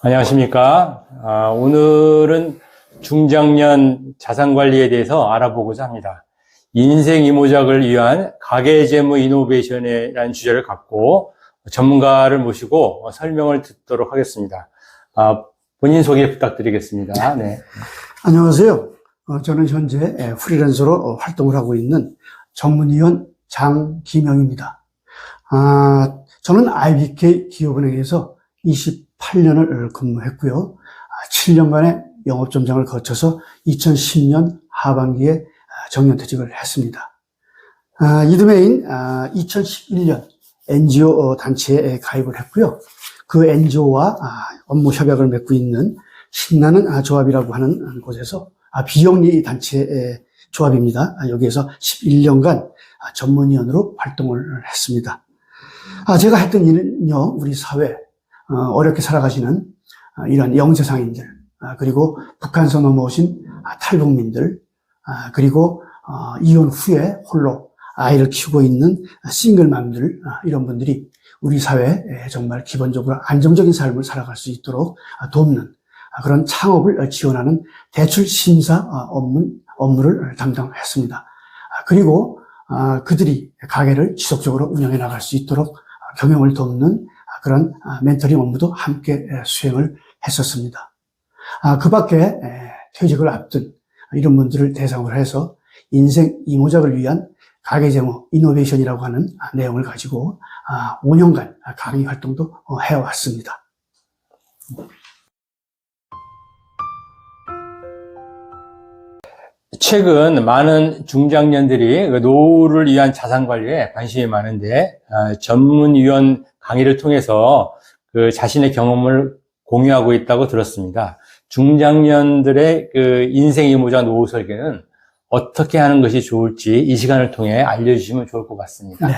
안녕하십니까. 오늘은 중장년 자산관리에 대해서 알아보고자 합니다. 인생 이모작을 위한 가계재무 이노베이션이라는 주제를 갖고 전문가를 모시고 설명을 듣도록 하겠습니다. 본인 소개 부탁드리겠습니다. 네. 안녕하세요. 저는 현재 프리랜서로 활동을 하고 있는 전문위원 장기명입니다. 저는 IBK 기업은행에서 28년을 근무했고요. 7년간의 영업점장을 거쳐서 2010년 하반기에 정년퇴직을 했습니다. 이듬해인 2011년 NGO 단체에 가입을 했고요. 그 NGO와 업무 협약을 맺고 있는 신나는 조합이라고 하는 곳에서 비영리 단체의 조합입니다. 여기에서 11년간 전문위원으로 활동을 했습니다. 제가 했던 일은요, 우리 사회, 어렵게 살아가시는 이런 영세상인들, 그리고 북한에서 넘어오신 탈북민들, 그리고 이혼 후에 홀로 아이를 키우고 있는 싱글맘들, 이런 분들이 우리 사회에 정말 기본적으로 안정적인 삶을 살아갈 수 있도록 돕는 그런 창업을 지원하는 대출 심사 업무를 담당했습니다. 그리고 그들이 가게를 지속적으로 운영해 나갈 수 있도록 경영을 돕는 그런 멘토링 업무도 함께 수행을 했었습니다. 그 밖에 퇴직을 앞둔 이런 분들을 대상으로 해서 인생 이모작을 위한 가계재무 이노베이션이라고 하는 내용을 가지고 5년간 강의 활동도 해왔습니다. 최근 많은 중장년들이 노후를 위한 자산관리에 관심이 많은데 전문위원 강의를 통해서 그 자신의 경험을 공유하고 있다고 들었습니다. 중장년들의 그 인생 이모작 노후 설계는 어떻게 하는 것이 좋을지 이 시간을 통해 알려주시면 좋을 것 같습니다. 네.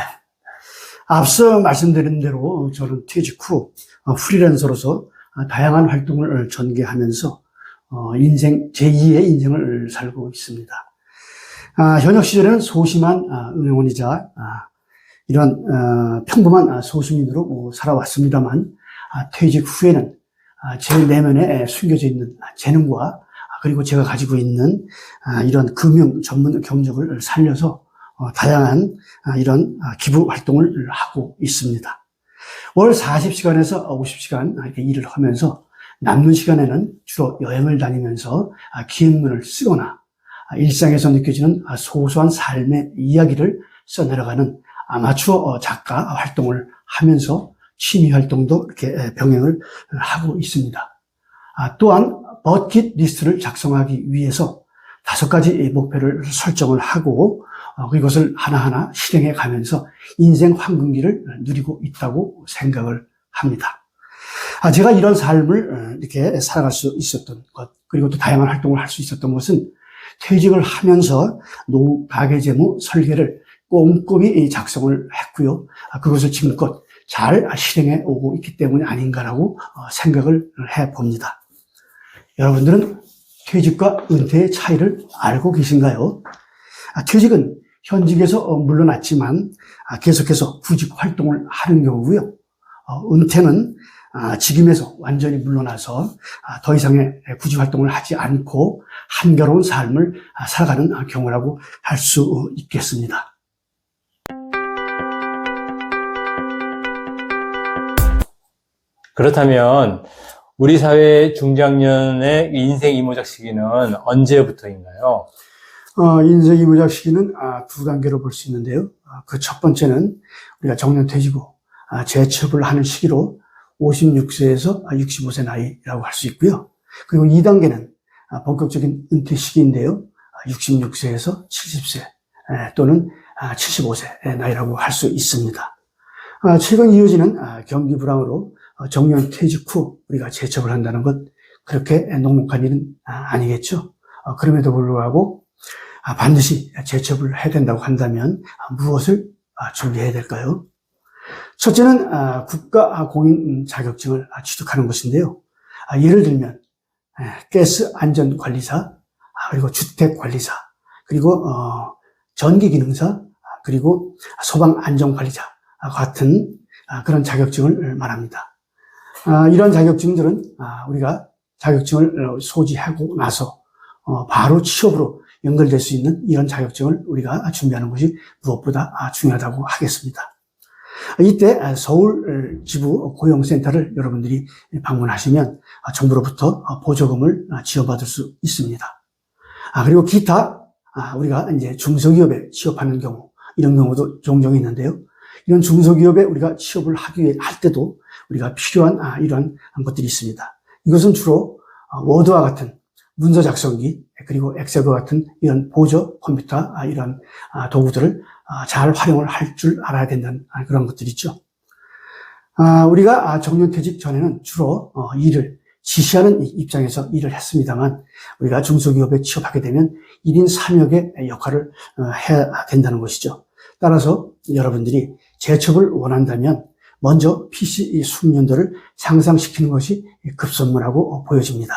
앞서 말씀드린 대로 저는 퇴직 후 프리랜서로서 다양한 활동을 전개하면서 제2의 인생을 살고 있습니다. 현역 시절에는 소심한 은행원이자 이런 평범한 소수민으로 살아왔습니다만 퇴직 후에는 제 내면에 숨겨져 있는 재능과 그리고 제가 가지고 있는 이런 금융 전문 경력을 살려서 다양한 이런 기부 활동을 하고 있습니다. 월 40시간에서 50시간 이렇게 일을 하면서 남는 시간에는 주로 여행을 다니면서 기획문을 쓰거나 일상에서 느껴지는 소소한 삶의 이야기를 써내려가는 아마추어 작가 활동을 하면서 취미 활동도 이렇게 병행을 하고 있습니다. 또한 버킷 리스트를 작성하기 위해서 5가지 목표를 설정을 하고 이것을 하나하나 실행해 가면서 인생 황금기를 누리고 있다고 생각을 합니다. 제가 이런 삶을 이렇게 살아갈 수 있었던 것, 그리고 또 다양한 활동을 할 수 있었던 것은 퇴직을 하면서 노후 가계재무 설계를 꼼꼼히 작성을 했고요. 그것을 지금껏 잘 실행해 오고 있기 때문이 아닌가라고 생각을 해봅니다. 여러분들은 퇴직과 은퇴의 차이를 알고 계신가요? 퇴직은 현직에서 물러났지만 계속해서 구직 활동을 하는 경우고요. 은퇴는 직임에서 완전히 물러나서 더 이상의 구직 활동을 하지 않고 한가로운 삶을 살아가는 경우라고 할 수 있겠습니다. 그렇다면 우리 사회 중장년의 인생 이모작 시기는 언제부터인가요? 인생 이모작 시기는 두 단계로 볼 수 있는데요. 그 첫 번째는 우리가 정년퇴직 후 재취업을 하는 시기로 56세에서 65세 나이라고 할 수 있고요. 그리고 2단계는 본격적인 은퇴 시기인데요. 66세에서 70세 또는 75세 나이라고 할 수 있습니다. 최근 이어지는 경기 불황으로 정년퇴직 후 우리가 재취업을 한다는 것, 그렇게 녹록한 일은 아니겠죠. 그럼에도 불구하고 반드시 재취업을 해야 된다고 한다면 무엇을 준비해야 될까요? 첫째는 국가 공인 자격증을 취득하는 것인데요. 예를 들면 가스 안전관리사, 그리고 주택관리사, 그리고 전기기능사, 그리고 소방안전관리자 같은 그런 자격증을 말합니다. 이런 자격증들은 우리가 자격증을 소지하고 나서 바로 취업으로 연결될 수 있는 이런 자격증을 우리가 준비하는 것이 무엇보다 중요하다고 하겠습니다. 이때 서울 지부 고용센터를 여러분들이 방문하시면 정부로부터 보조금을 지원받을 수 있습니다. 그리고 기타 우리가 이제 중소기업에 취업하는 경우, 이런 경우도 종종 있는데요. 이런 중소기업에 우리가 취업을 할 때도 우리가 필요한 이런 것들이 있습니다. 이것은 주로 워드와 같은 문서 작성기, 그리고 엑셀과 같은 이런 보조 컴퓨터 이런 도구들을 잘 활용을 할 줄 알아야 된다는 그런 것들이죠. 우리가 정년퇴직 전에는 주로 일을 지시하는 입장에서 일을 했습니다만, 우리가 중소기업에 취업하게 되면 1인 3역의 역할을 해야 된다는 것이죠. 따라서 여러분들이 재취업을 원한다면 먼저 PC 숙련도를 향상시키는 것이 급선무라고 보여집니다.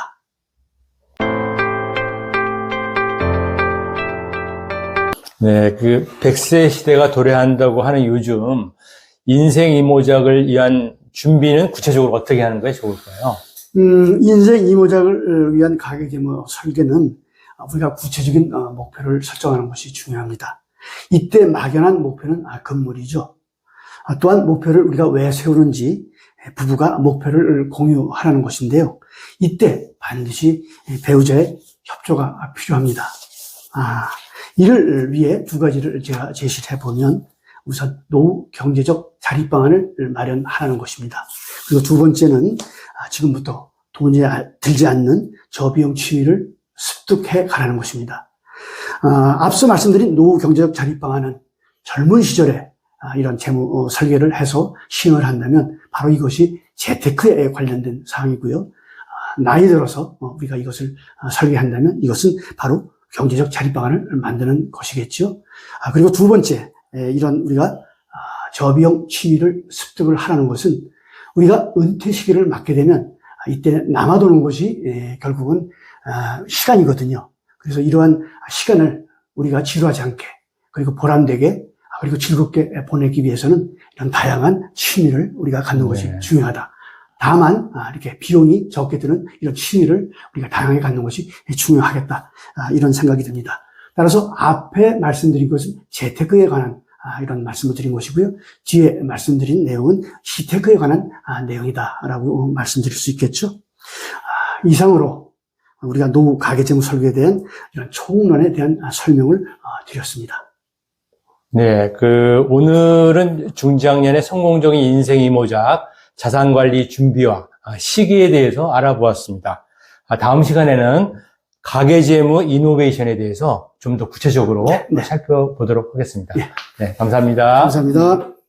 네, 100세 시대가 도래한다고 하는 요즘 인생 이모작을 위한 준비는 구체적으로 어떻게 하는 게 좋을까요? 인생 이모작을 위한 가계재무 설계는 우리가 구체적인 목표를 설정하는 것이 중요합니다. 이때 막연한 목표는 금물이죠. 또한 목표를 우리가 왜 세우는지 부부가 목표를 공유하라는 것인데요. 이때 반드시 배우자의 협조가 필요합니다. 이를 위해 두 가지를 제가 제시를 해보면, 우선 노후 경제적 자립방안을 마련하라는 것입니다. 그리고 두 번째는 지금부터 돈이 들지 않는 저비용 취미를 습득해 가라는 것입니다. 앞서 말씀드린 노후 경제적 자립방안은 젊은 시절에 이런 재무 설계를 해서 시행을 한다면 바로 이것이 재테크에 관련된 사항이고요. 나이 들어서 우리가 이것을 설계한다면 이것은 바로 경제적 자립방안을 만드는 것이겠죠. 그리고 두 번째, 이런 우리가 저비용 취미를 습득을 하라는 것은 우리가 은퇴 시기를 맞게 되면 이때 남아도는 것이 결국은 시간이거든요. 그래서 이러한 시간을 우리가 지루하지 않게, 그리고 보람되게, 그리고 즐겁게 보내기 위해서는 이런 다양한 취미를 우리가 갖는 것이 중요하다. 다만 이렇게 비용이 적게 드는 이런 취미를 우리가 다양하게 갖는 것이 중요하겠다, 이런 생각이 듭니다. 따라서 앞에 말씀드린 것은 재테크에 관한 이런 말씀을 드린 것이고요. 뒤에 말씀드린 내용은 시테크에 관한 내용이다라고 말씀드릴 수 있겠죠. 이상으로 우리가 노후 가계재무 설계에 대한 이런 총론에 대한 설명을 드렸습니다. 네, 오늘은 중장년의 성공적인 인생 이모작, 자산관리 준비와 시기에 대해서 알아보았습니다. 다음 시간에는 가계재무 이노베이션에 대해서 좀 더 구체적으로 살펴보도록 하겠습니다. 네, 감사합니다. 감사합니다.